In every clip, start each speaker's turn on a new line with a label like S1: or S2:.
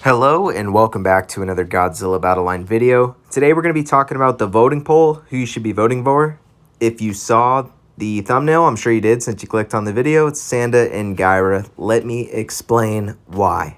S1: Hello and welcome back to another Godzilla Battle Line video. Today we're going to be talking about the voting poll, who you should be voting for. If you saw the thumbnail, I'm sure you did since you clicked on the video, it's Sanda and Gaira. Let me explain why.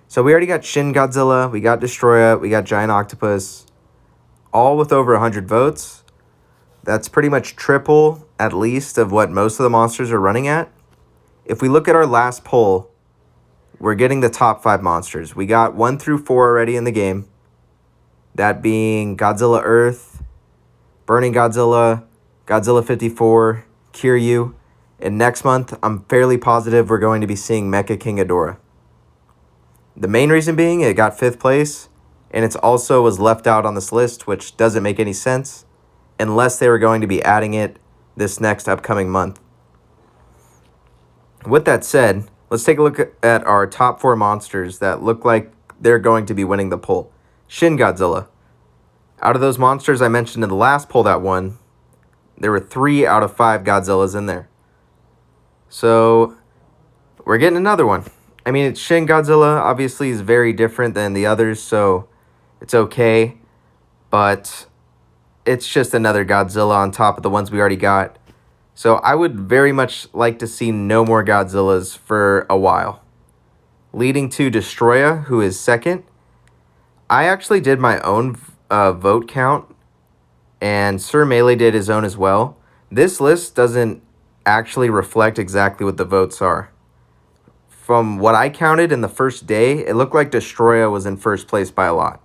S1: So we already got Shin Godzilla, we got Destroya, we got Giant Octopus, all with over 100 votes. That's pretty much triple, at least, of what most of the monsters are running at. If we look at our last poll, we're getting the top 5 monsters. We got 1 through 4 already in the game. That being Godzilla Earth, Burning Godzilla, Godzilla 54, Kiryu. And next month, I'm fairly positive we're going to be seeing Mecha King Ghidorah. The main reason being it got 5th place, and it also was left out on this list, which doesn't make any sense, unless they were going to be adding it this next upcoming month. With that said, let's take a look at our top 4 monsters that look like they're going to be winning the poll. Shin Godzilla. Out of those monsters I mentioned in the last poll that won, there were 3 out of 5 Godzillas in there. So, we're getting another one. I mean, it's Shin Godzilla, obviously is very different than the others, so it's okay. But it's just another Godzilla on top of the ones we already got. So I would very much like to see no more Godzillas for a while. Leading to Destroya, who is second. I actually did my own vote count, and Sir Melee did his own as well. This list doesn't actually reflect exactly what the votes are. From what I counted in the first day, it looked like Destroya was in first place by a lot.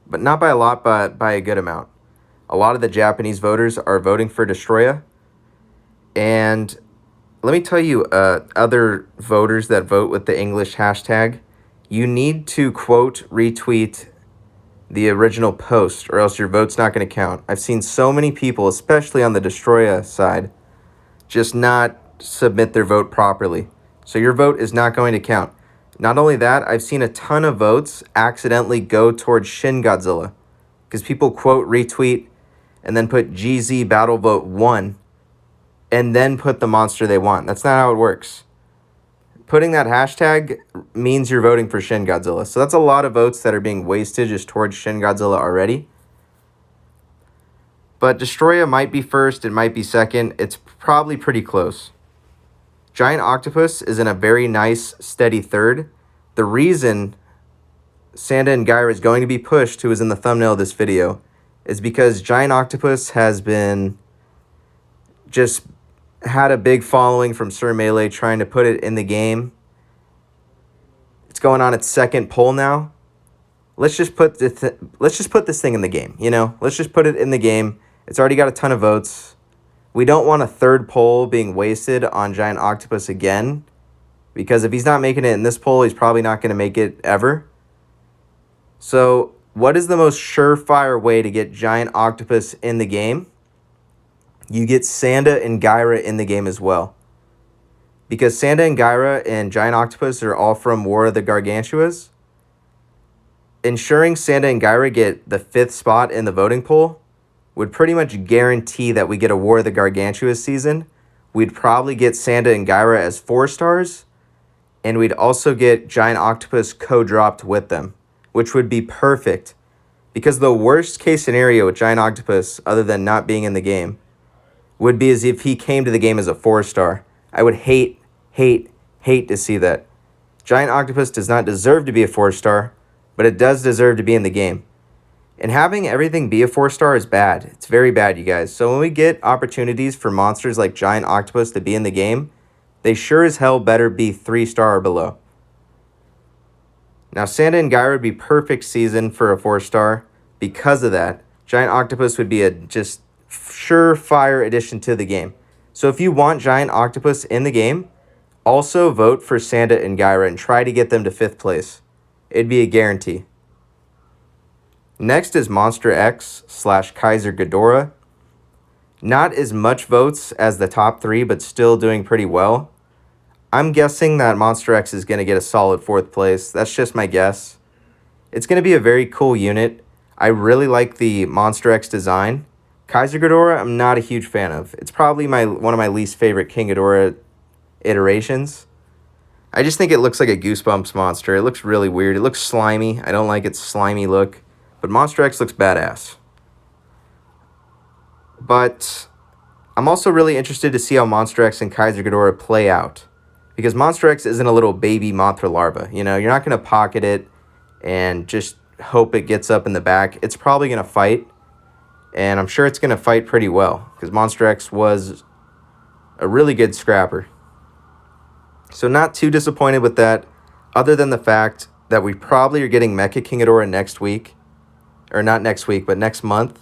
S1: But not by a lot, but by a good amount. A lot of the Japanese voters are voting for Destroya. And let me tell you, other voters that vote with the English hashtag, you need to quote retweet the original post or else your vote's not going to count. I've seen so many people, especially on the Destroya side, just not submit their vote properly. So your vote is not going to count. Not only that, I've seen a ton of votes accidentally go towards Shin Godzilla because people quote retweet and then put GZ Battle Vote 1 and then put the monster they want. That's not how it works. Putting that hashtag means you're voting for Shin Godzilla. So that's a lot of votes that are being wasted just towards Shin Godzilla already. But Destroya might be first, it might be second. It's probably pretty close. Giant Octopus is in a very nice, steady third. The reason Sanda and Gaira is going to be pushed, who is in the thumbnail of this video, is because Giant Octopus has been just had a big following from Sir Melee trying to put it in the game. It's going on its second poll now. Let's just put this thing in the game, you know? Let's just put it in the game. It's already got a ton of votes. We don't want a third poll being wasted on Giant Octopus again, because if he's not making it in this poll, he's probably not going to make it ever. So, what is the most surefire way to get Giant Octopus in the game? You get Sanda and Gaira in the game as well. Because Sanda and Gaira and Giant Octopus are all from War of the Gargantuas. Ensuring Sanda and Gaira get the 5th spot in the voting poll would pretty much guarantee that we get a War of the Gargantuas season. We'd probably get Sanda and Gaira as 4 stars. And we'd also get Giant Octopus co-dropped with them, which would be perfect. Because the worst case scenario with Giant Octopus, other than not being in the game, would be as if he came to the game as a 4-star. I would hate to see that. Giant Octopus does not deserve to be a 4-star, but it does deserve to be in the game. And having everything be a 4-star is bad. It's very bad, you guys. So when we get opportunities for monsters like Giant Octopus to be in the game, they sure as hell better be 3-star or below. Now, Sanda and Gaira would be perfect season for a 4-star. Because of that, Giant Octopus would be a just surefire addition to the game. So if you want Giant Octopus in the game, also vote for Sanda and Gaira and try to get them to 5th place. It'd be a guarantee. Next is Monster X / Kaiser Ghidorah. Not as much votes as the top 3, but still doing pretty well. I'm guessing that Monster X is going to get a solid 4th place. That's just my guess. It's going to be a very cool unit. I really like the Monster X design. Kaiser Ghidorah, I'm not a huge fan of. It's probably one of my least favorite King Ghidorah iterations. I just think it looks like a Goosebumps monster. It looks really weird. It looks slimy. I don't like its slimy look. But Monster X looks badass. But I'm also really interested to see how Monster X and Kaiser Ghidorah play out. Because Monster X isn't a little baby Mothra larva. You know, you're not going to pocket it and just hope it gets up in the back. It's probably going to fight. And I'm sure it's going to fight pretty well. Because Monster X was a really good scrapper. So not too disappointed with that. Other than the fact that we probably are getting Mecha King Ghidorah next week. Or not next week, but next month.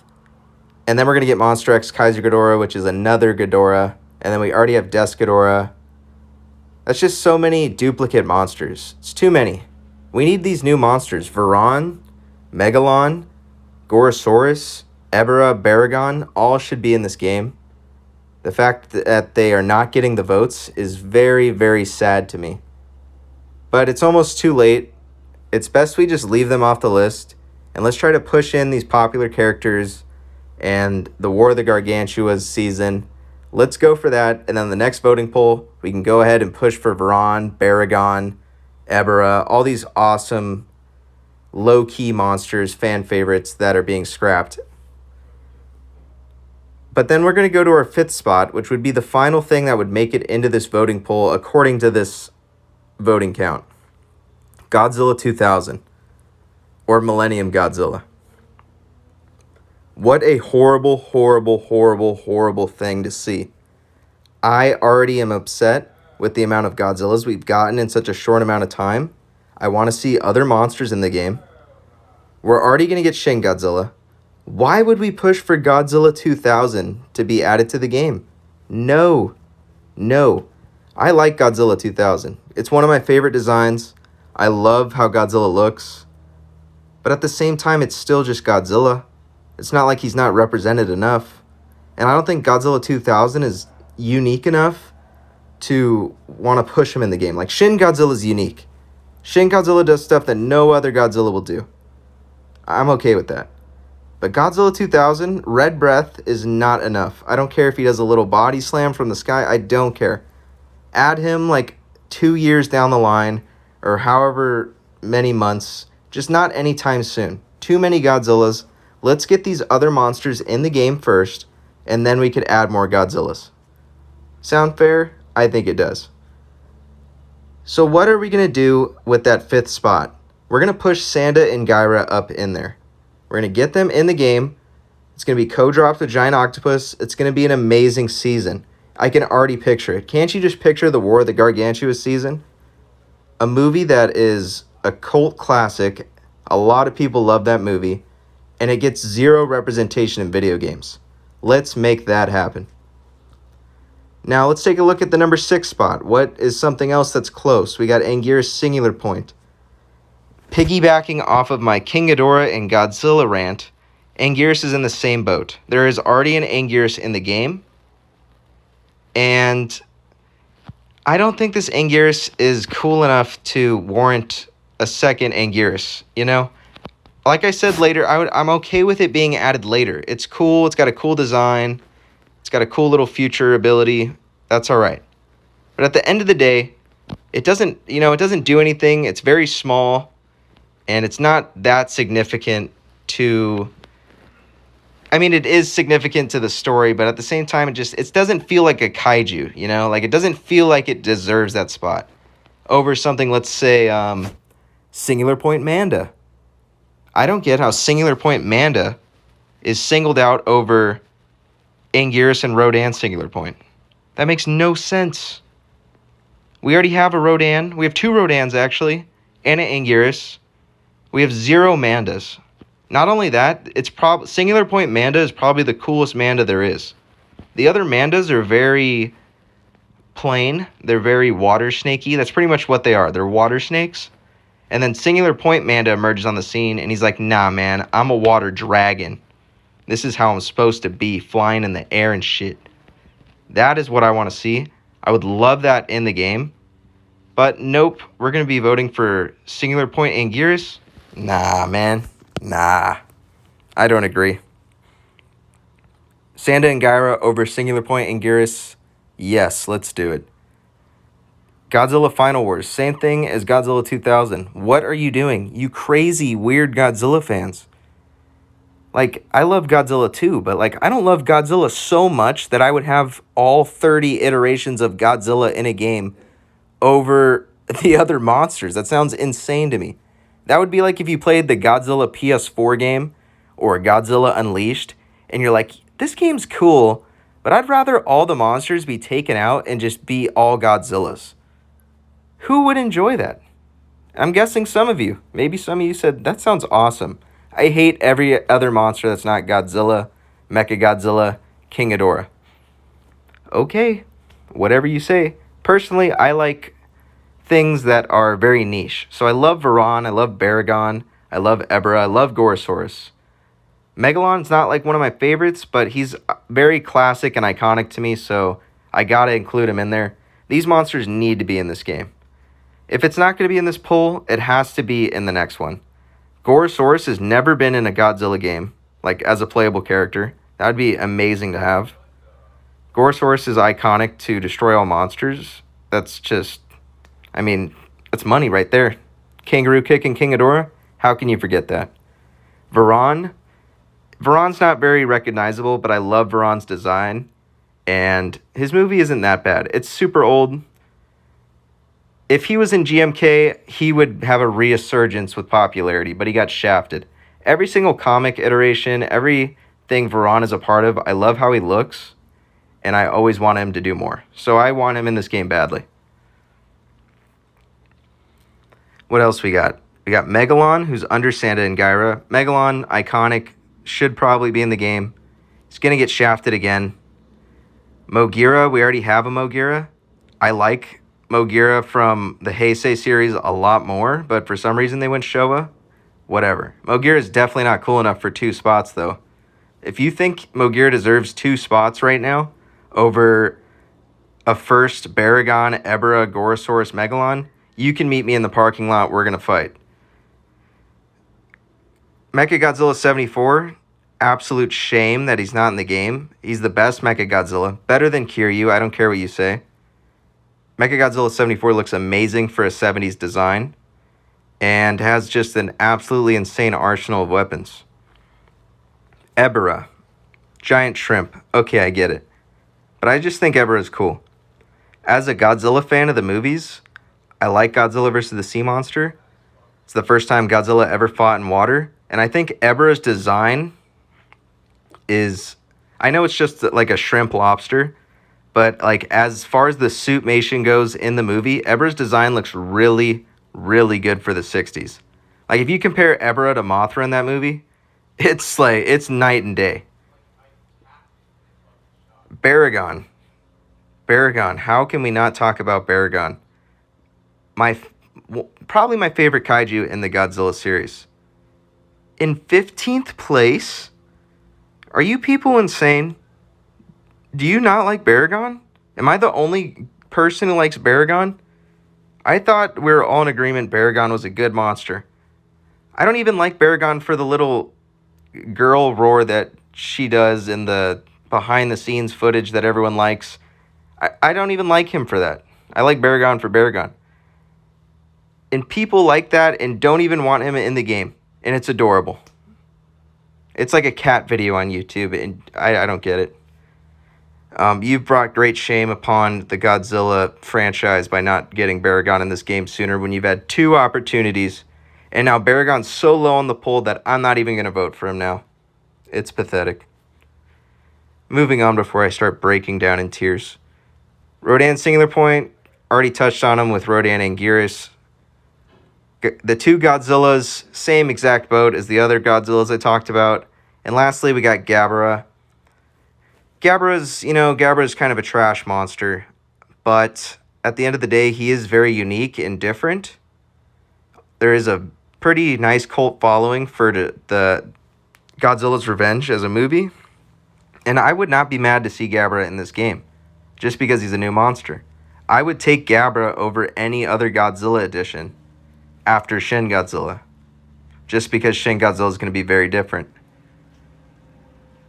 S1: And then we're going to get Monster X Kaiser Ghidorah, which is another Ghidorah. And then we already have Death Ghidorah. That's just so many duplicate monsters. It's too many. We need these new monsters. Varan, Megalon, Gorosaurus, Ebera, Baragon, all should be in this game. The fact that they are not getting the votes is very, very sad to me. But it's almost too late. It's best we just leave them off the list. And let's try to push in these popular characters and the War of the Gargantuas season. Let's go for that. And then the next voting poll, we can go ahead and push for Varan, Baragon, Ebera, all these awesome low-key monsters, fan favorites that are being scrapped. But then we're going to go to our 5th spot, which would be the final thing that would make it into this voting poll according to this voting count. Godzilla 2000. Or Millennium Godzilla. What a horrible, horrible, horrible, horrible thing to see. I already am upset with the amount of Godzillas we've gotten in such a short amount of time. I want to see other monsters in the game. We're already going to get Shin Godzilla. Why would we push for Godzilla 2000 to be added to the game? No. No. I like Godzilla 2000. It's one of my favorite designs. I love how Godzilla looks. But at the same time, it's still just Godzilla. It's not like he's not represented enough. And I don't think Godzilla 2000 is unique enough to want to push him in the game. Like, Shin Godzilla is unique. Shin Godzilla does stuff that no other Godzilla will do. I'm okay with that. But Godzilla 2000, Red Breath is not enough. I don't care if he does a little body slam from the sky. I don't care. Add him like 2 years down the line or however many months. Just not anytime soon. Too many Godzillas. Let's get these other monsters in the game first, and then we could add more Godzillas. Sound fair? I think it does. So what are we going to do with that 5th spot? We're going to push Sanda and Gaira up in there. We're going to get them in the game. It's going to be co-dropped with Giant Octopus. It's going to be an amazing season. I can already picture it. Can't you just picture the War of the Gargantuas season? A movie that is a cult classic. A lot of people love that movie. And it gets zero representation in video games. Let's make that happen. Now, let's take a look at the number 6 spot. What is something else that's close? We got Anguirus Singular Point. Piggybacking off of my King Ghidorah and Godzilla rant, Anguirus is in the same boat. There is already an Anguirus in the game. And I don't think this Anguirus is cool enough to warrant a second Anguirus, you know? Like I said later, I'm okay with it being added later. It's cool. It's got a cool design. It's got a cool little future ability. That's all right. But at the end of the day, it doesn't do anything. It's very small, and it's not that significant to... I mean, it is significant to the story, but at the same time, it doesn't feel like a kaiju, you know? Like, it doesn't feel like it deserves that spot over something, let's say, Singular Point Manda. I don't get how Singular Point Manda is singled out over Anguirus and Rodan Singular Point. That makes no sense. We already have a Rodan. We have 2 Rodans, actually, and an Anguirus. We have 0 Mandas. Not only that, Singular Point Manda is probably the coolest Manda there is. The other Mandas are very plain. They're very water snaky. That's pretty much what they are. They're water snakes. And then Singular Point Manda emerges on the scene, and he's like, nah, man, I'm a water dragon. This is how I'm supposed to be, flying in the air and shit. That is what I want to see. I would love that in the game. But nope, we're going to be voting for Singular Point Anguirus. Nah, man. Nah. I don't agree. Sanda and Gaira over Singular Point Anguirus. Yes, let's do it. Godzilla Final Wars, same thing as Godzilla 2000. What are you doing, you crazy, weird Godzilla fans? Like, I love Godzilla too, but like, I don't love Godzilla so much that I would have all 30 iterations of Godzilla in a game over the other monsters. That sounds insane to me. That would be like if you played the Godzilla PS4 game or Godzilla Unleashed, and you're like, this game's cool, but I'd rather all the monsters be taken out and just be all Godzillas. Who would enjoy that? I'm guessing some of you. Maybe some of you said, that sounds awesome. I hate every other monster that's not Godzilla, Mechagodzilla, King Ghidorah. Okay, whatever you say. Personally, I like things that are very niche. So I love Varan, I love Baragon, I love Ebra, I love Gorosaurus. Megalon's not like one of my favorites, but he's very classic and iconic to me, so I gotta include him in there. These monsters need to be in this game. If it's not going to be in this poll, it has to be in the next one. Gorosaurus has never been in a Godzilla game, like as a playable character. That would be amazing to have. Gorosaurus is iconic to destroy all monsters. That's just, I mean, that's money right there. Kangaroo Kick and King Ghidorah, how can you forget that? Varan's not very recognizable, but I love Varan's design, and his movie isn't that bad. It's super old. If he was in GMK, he would have a resurgence with popularity, but he got shafted. Every single comic iteration, everything Varan is a part of, I love how he looks, and I always want him to do more. So I want him in this game badly. What else we got? We got Megalon, who's under Sanda and Gaira. Megalon, iconic, should probably be in the game. He's going to get shafted again. Mogira, we already have a Mogira. I like Mogira from the Heisei series a lot more, but for some reason they went Showa. Whatever. Mogira is definitely not cool enough for 2 spots, though. If you think Mogira deserves 2 spots right now over a first Baragon, Ebra, Gorosaurus, Megalon, you can meet me in the parking lot. We're going to fight. Mechagodzilla 74, absolute shame that he's not in the game. He's the best Mechagodzilla. Better than Kiryu, I don't care what you say. Mechagodzilla 74 looks amazing for a 70s design and has just an absolutely insane arsenal of weapons. Ebra, giant shrimp. Okay, I get it. But I just think Ebra is cool. As a Godzilla fan of the movies, I like Godzilla vs. the Sea Monster. It's the first time Godzilla ever fought in water. And I think Ebra's design is, I know it's just like a shrimp lobster, but like as far as the suitmation goes in the movie, Ebra's design looks really, really good for the 60s. Like if you compare Ebra to Mothra in that movie, it's like, it's night and day. Baragon. Baragon. How can we not talk about Baragon? Probably my favorite kaiju in the Godzilla series. In 15th place? Are you people insane? Do you not like Baragon? Am I the only person who likes Baragon? I thought we were all in agreement Baragon was a good monster. I don't even like Baragon for the little girl roar that she does in the behind-the-scenes footage that everyone likes. I don't even like him for that. I like Baragon for Baragon. And people like that and don't even want him in the game. And it's adorable. It's like a cat video on YouTube, and I don't get it. You've brought great shame upon the Godzilla franchise by not getting Baragon in this game sooner when you've had 2 opportunities. And now Baragon's so low on the poll that I'm not even going to vote for him now. It's pathetic. Moving on before I start breaking down in tears. Rodan Singular Point, already touched on him with Rodan and Gearus. The 2 Godzillas, same exact boat as the other Godzillas I talked about. And lastly, we got Gabara. Gabara's kind of a trash monster. But at the end of the day, he is very unique and different. There is a pretty nice cult following for the Godzilla's Revenge as a movie. And I would not be mad to see Gabara in this game, just because he's a new monster. I would take Gabara over any other Godzilla edition after Shin Godzilla, just because Shin Godzilla is going to be very different.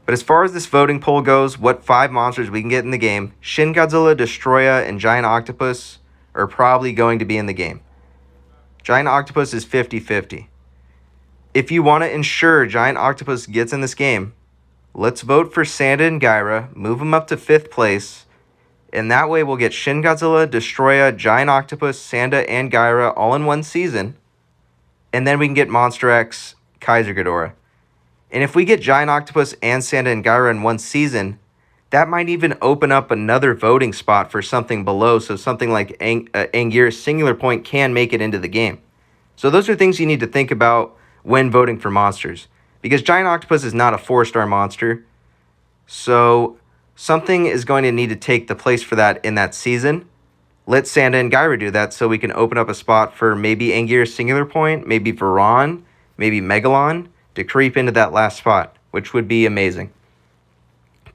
S1: But as far as this voting poll goes, what 5 monsters we can get in the game: Shin Godzilla, Destroya, and Giant Octopus are probably going to be in the game. Giant Octopus is 50-50. If you want to ensure Giant Octopus gets in this game, let's vote for Sanda and Gaira, move them up to 5th place, and that way we'll get Shin Godzilla, Destroya, Giant Octopus, Sanda, and Gaira all in one season, and then we can get Monster X, Kaiser Ghidorah. And if we get Giant Octopus and Sanda and Gaira in one season, that might even open up another voting spot for something below, so something like Anguirus Singular Point can make it into the game. So those are things you need to think about when voting for monsters, because Giant Octopus is not a 4-star monster, so something is going to need to take the place for that in that season. Let Sanda and Gaira do that so we can open up a spot for maybe Anguirus Singular Point, maybe Varan, maybe Megalon to creep into that last spot, which would be amazing.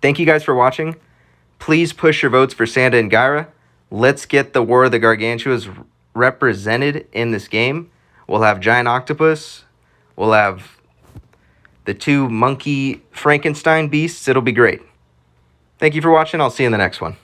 S1: Thank you guys for watching. Please push your votes for Sanda and Gaira. Let's get the War of the Gargantuas represented in this game. We'll have Giant Octopus. We'll have the 2 monkey Frankenstein beasts. It'll be great. Thank you for watching. I'll see you in the next one.